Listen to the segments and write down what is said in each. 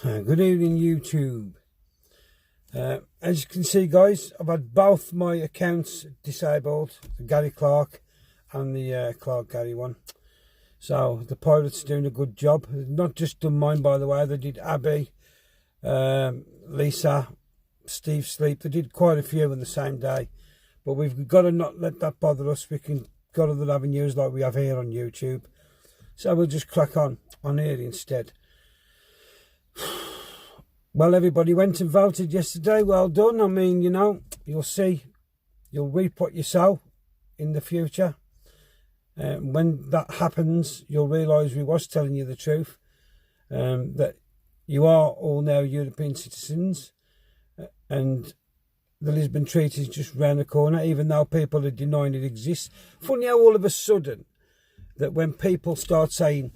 Good evening, YouTube. As you can see, guys, I've had both my accounts disabled, the Gary Clark and the Clark Gary one. So the pirates are doing a good job. Not just done mine, by the way. They did Abby, Lisa, Steve Sleep. They did quite a few on the same day. But we've got to not let that bother us. We can got other avenues like we have here on YouTube. So we'll just crack on here instead. Well, everybody went and voted yesterday. Well done. I mean, you know, you'll see, you'll reap what you sow in the future. When that happens, you'll realise we was telling you the truth, that you are all now European citizens, and the Lisbon Treaty is just round the corner, even though people are denying it exists. Funny how all of a sudden, that when people start saying,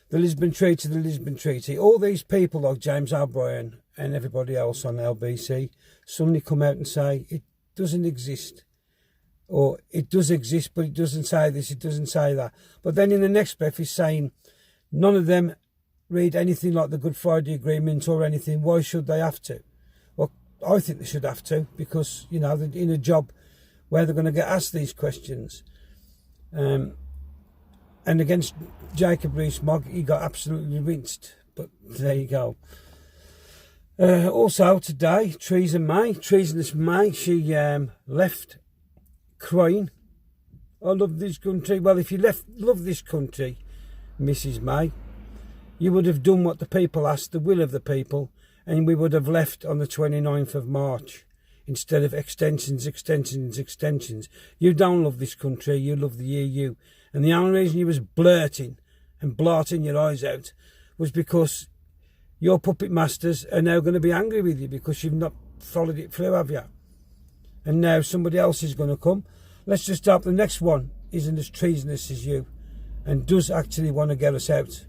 the Lisbon Treaty, all these people like James O'Brien and everybody else on LBC suddenly come out and say it doesn't exist. Or it does exist, but it doesn't say this, it doesn't say that. But then in the next breath he's saying none of them read anything like the Good Friday Agreement or anything. Why should they have to? Well, I think they should have to, because, you know, they're in a job where they're going to get asked these questions. And against Jacob Rees-Mogg, he got absolutely rinsed. But there you go. Also today, Treasonous May, she left crying. I love this country. Well, if you love this country, Mrs. May, you would have done what the people asked, the will of the people, and we would have left on the 29th of March instead of extensions. You don't love this country, you love the EU. And the only reason you was blurting your eyes out was because your puppet masters are now going to be angry with you because you've not followed it through, have you? And now somebody else is going to come. Let's just hope the next one isn't as treasonous as you and does actually want to get us out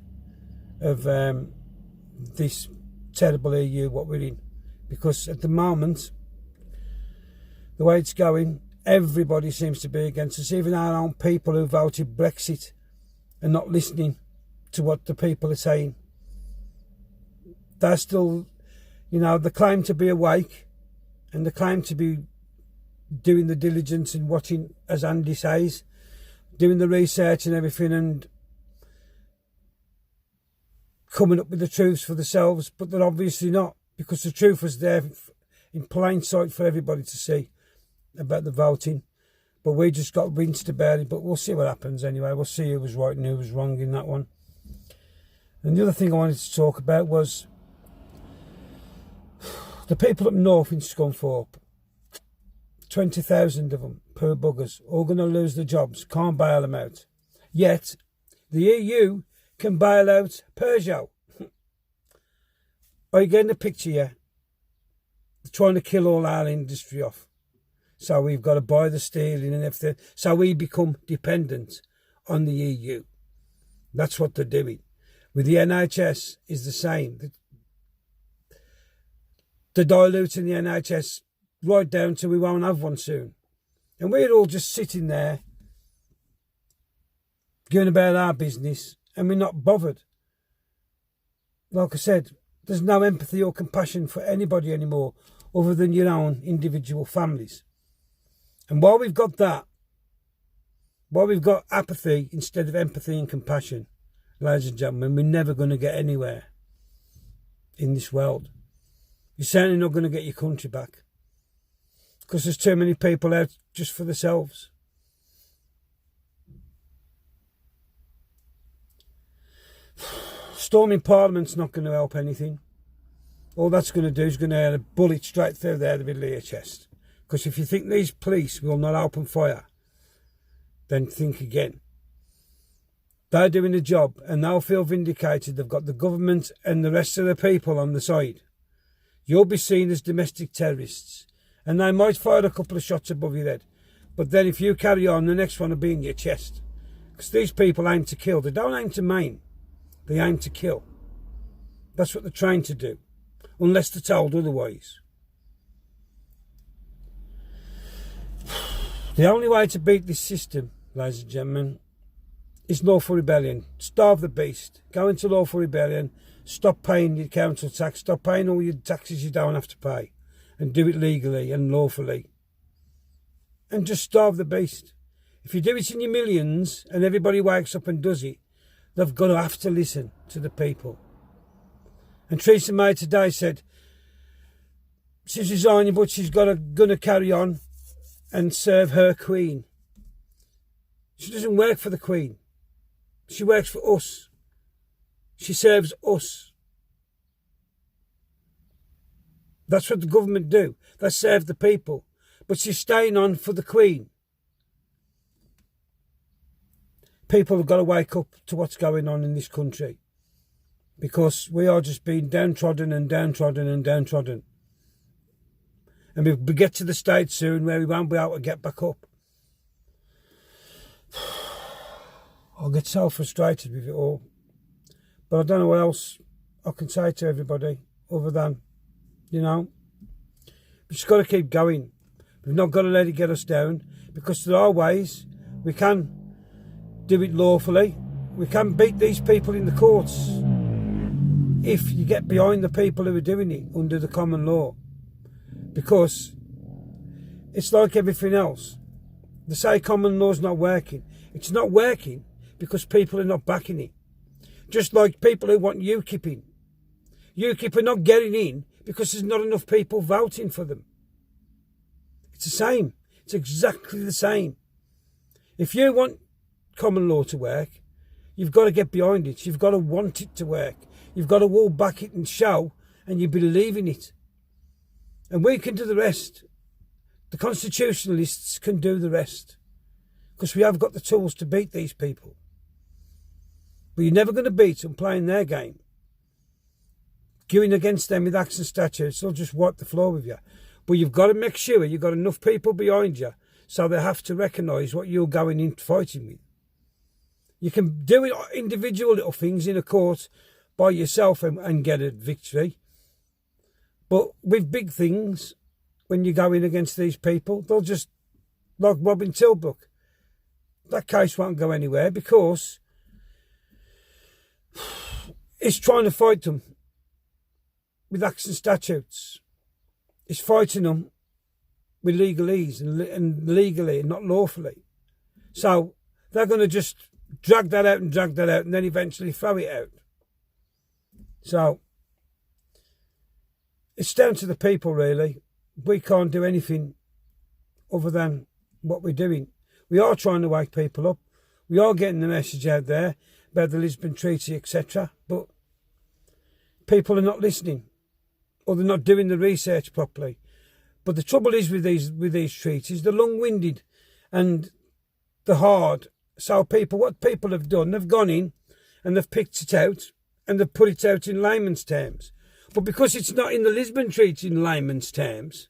of this terrible EU what we're in. Because at the moment, the way it's going, everybody seems to be against us, even our own people who voted Brexit and not listening to what the people are saying. They're still, you know, they claim to be awake and they claim to be doing the diligence and watching, as Andy says, doing the research and everything and coming up with the truths for themselves, but they're obviously not, because the truth was there in plain sight for everybody to see about the voting. But we just got rinsed about it. But we'll see what happens anyway. We'll see who was right and who was wrong in that one. And the other thing I wanted to talk about was the people up north in Scunthorpe. 20,000 of them, poor buggers, all going to lose their jobs, can't bail them out. Yet the EU can bail out Peugeot. Are you getting the picture here? They're trying to kill all our industry off. So we've got to buy the steel and everything. So we become dependent on the EU. That's what they're doing. With the NHS is the same. They're diluting the NHS right down to we won't have one soon. And we're all just sitting there going about our business and we're not bothered. Like I said, there's no empathy or compassion for anybody anymore other than your own individual families. And while we've got that, while we've got apathy instead of empathy and compassion, ladies and gentlemen, we're never going to get anywhere in this world. You're certainly not going to get your country back, because there's too many people out just for themselves. Storming Parliament's not going to help anything. All that's going to do is going to add a bullet straight through there, the middle of your chest. Because if you think these police will not open fire, then think again. They're doing the job and they'll feel vindicated. They've got the government and the rest of the people on the side. You'll be seen as domestic terrorists. And they might fire a couple of shots above your head. But then if you carry on, the next one will be in your chest. Because these people aim to kill. They don't aim to maim. They aim to kill. That's what they're trained to do. Unless they're told otherwise. The only way to beat this system, ladies and gentlemen, is lawful rebellion. Starve the beast. Go into lawful rebellion. Stop paying your council tax. Stop paying all your taxes you don't have to pay. And do it legally and lawfully. And just starve the beast. If you do it in your millions and everybody wakes up and does it, they've got to have to listen to the people. And Theresa May today said she's resigning, but she's gonna carry on and serve her Queen. She doesn't work for the Queen. She works for us. She serves us. That's what the government do. They serve the people. But she's staying on for the Queen. People have got to wake up to what's going on in this country. Because we are just being downtrodden and downtrodden and downtrodden. And we'll get to the stage soon where we won't be able to get back up. I'll get so frustrated with it all. But I don't know what else I can say to everybody other than, you know, we've just got to keep going. We've not got to let it get us down, because there are ways we can do it lawfully. We can beat these people in the courts if you get behind the people who are doing it under the common law. Because it's like everything else. They say common law's not working. It's not working because people are not backing it. Just like people who want UKIP in. UKIP are not getting in because there's not enough people voting for them. It's the same. It's exactly the same. If you want common law to work, you've got to get behind it. You've got to want it to work. You've got to all back it and show, and you believe in it. And we can do the rest. The constitutionalists can do the rest. Because we have got the tools to beat these people. But you're never going to beat them playing their game. Going against them with acts and statutes, they'll just wipe the floor with you. But you've got to make sure you've got enough people behind you so they have to recognise what you're going in fighting with. You can do it individual little things in a court by yourself and get a victory. But with big things, when you go in against these people, they'll just, like Robin Tilbrook, that case won't go anywhere because it's trying to fight them with acts and statutes. It's fighting them with legalese and legally, not lawfully. So they're going to just drag that out and then eventually throw it out. So it's down to the people, really. We can't do anything other than what we're doing. We are trying to wake people up. We are getting the message out there about the Lisbon Treaty, etc. But people are not listening, or they're not doing the research properly. But the trouble is with these treaties, they're long-winded and they're hard. So what people have done, they've gone in and they've picked it out and they've put it out in layman's terms. But because it's not in the Lisbon Treaty in layman's terms,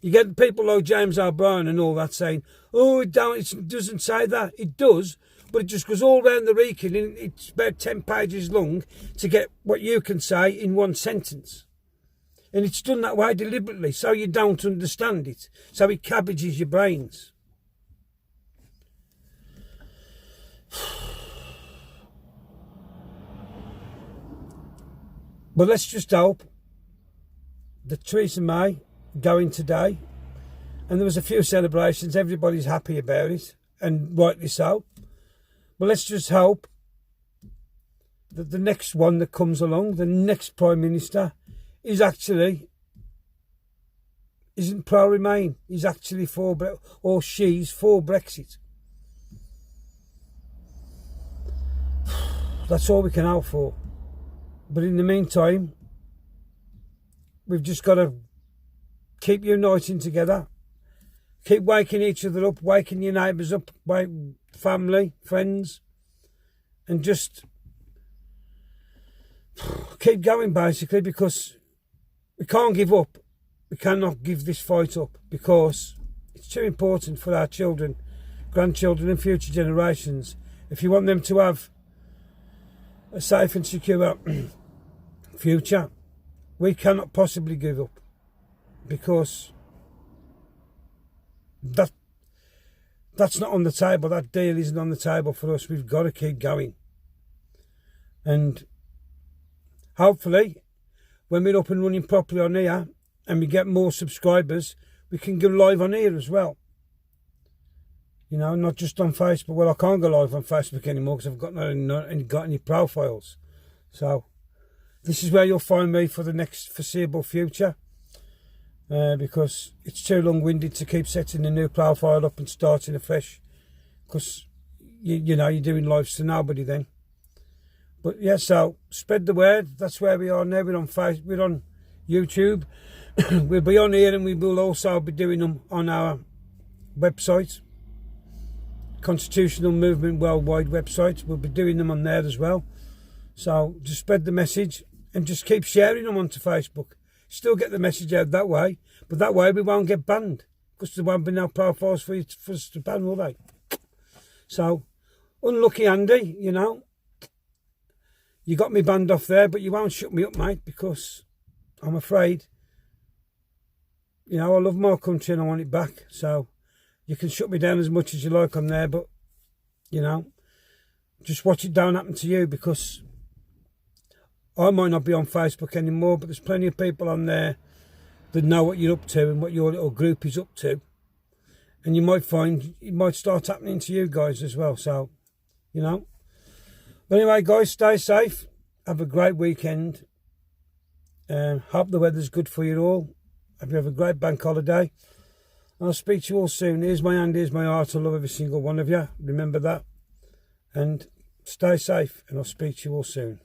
you get people like James O'Brien and all that saying, oh, it doesn't say that. It does, but it just goes all round the Wrekin, and it's about 10 pages long to get what you can say in one sentence. And it's done that way deliberately, so you don't understand it. So it cabbages your brains. But let's just hope that Theresa May going today, and there was a few celebrations, everybody's happy about it, and rightly so. But let's just hope that the next one that comes along, the next Prime Minister, isn't pro-Remain. He's actually for, or she's for Brexit. That's all we can hope for. But in the meantime, we've just got to keep uniting together. Keep waking each other up, waking your neighbours up, family, friends, and just keep going, basically, because we can't give up. We cannot give this fight up because it's too important for our children, grandchildren and future generations. If you want them to have a safe and secure future, we cannot possibly give up, because that's not on the table. That deal isn't on the table for us. We've got to keep going. And hopefully, when we're up and running properly on here and we get more subscribers, we can go live on here as well. You know, not just on Facebook. Well, I can't go live on Facebook anymore because I've got any profiles. So this is where you'll find me for the next foreseeable future. Because it's too long-winded to keep setting a new profile up and starting afresh. Because, you know, you're doing lives to nobody then. But yeah, so spread the word. That's where we are now. We're on Facebook, we're on YouTube. We'll be on here, and we will also be doing them on our website, Constitutional Movement Worldwide website. We'll be doing them on there as well. So just spread the message and just keep sharing them onto Facebook. Still get the message out that way, but that way we won't get banned, because there won't be no profiles for us to ban, will they? So, unlucky Andy, you know. You got me banned off there, but you won't shut me up, mate, because I'm afraid, you know, I love my country and I want it back. So, you can shut me down as much as you like on there, but, you know, just watch it don't happen to you, because I might not be on Facebook anymore, but there's plenty of people on there that know what you're up to and what your little group is up to. And you might find it might start happening to you guys as well. So, you know. But anyway, guys, stay safe. Have a great weekend. Hope the weather's good for you all. Hope you have a great bank holiday. And I'll speak to you all soon. Here's my hand, here's my heart. I love every single one of you. Remember that. And stay safe, and I'll speak to you all soon.